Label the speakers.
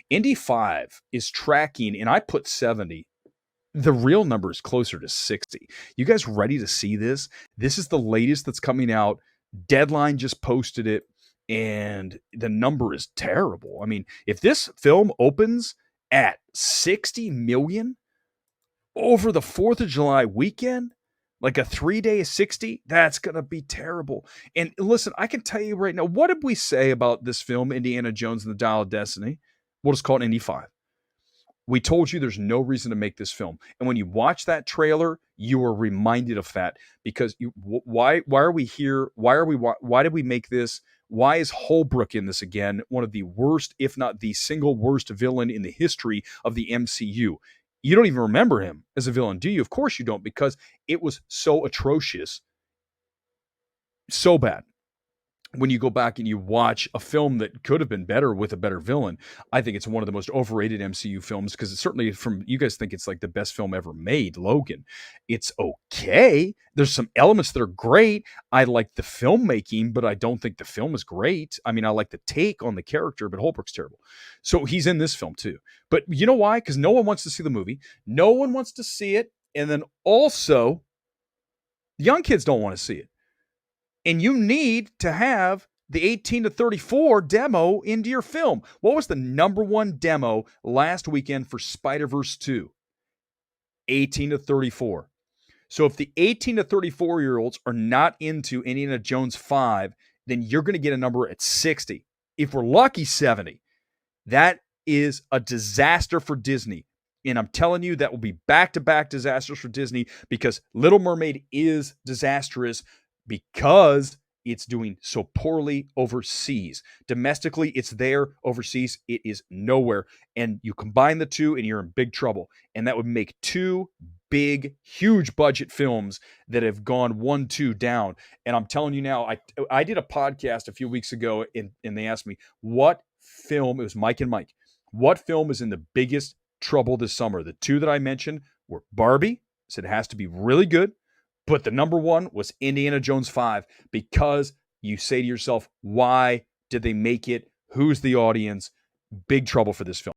Speaker 1: Indy 5 is tracking, and I put 70. The real number is closer to 60. You guys ready to see this? This is the latest that's coming out. Deadline just posted it, and the number is terrible. I mean, if this film opens at 60 million over the 4th of July weekend, like a 3-day 60, that's going to be terrible. And listen, I can tell you right now, what did we say about this film, Indiana Jones and the Dial of Destiny? We'll just call it Indy 5. We told you there's no reason to make this film. And when you watch that trailer, you are reminded of that because why are we here? Why did we make this? Why is Holbrook in this again? One of the worst, if not the single worst villain in the history of the MCU. You don't even remember him as a villain, do you? Of course you don't, because it was so atrocious, so bad. When you go back and you watch a film that could have been better with a better villain, I think it's one of the most overrated MCU films because it's certainly from you guys think it's like the best film ever made, Logan. It's okay. There's some elements that are great. I like the filmmaking, but I don't think the film is great. I mean, I like the take on the character, but Holbrook's terrible. So he's in this film too. But you know why? Because no one wants to see the movie. No one wants to see it. And then also, young kids don't want to see it. And you need to have the 18 to 34 demo into your film. What was the number one demo last weekend for Spider-Verse 2? 18 to 34. So if the 18 to 34-year-olds are not into Indiana Jones 5, then you're going to get a number at 60. If we're lucky, 70. That is a disaster for Disney. And I'm telling you, that will be back-to-back disasters for Disney because Little Mermaid is disastrous because it's doing so poorly overseas. Domestically, it's there. Overseas, it is nowhere. And you combine the two and you're in big trouble. And that would make two big, huge budget films that have gone 1-2 down. And I'm telling you now, I did a podcast a few weeks ago and they asked me, what film, it was Mike and Mike, what film is in the biggest trouble this summer? The two that I mentioned were Barbie, said it has to be really good. But the number one was Indiana Jones 5 because you say to yourself, why did they make it? Who's the audience? Big trouble for this film.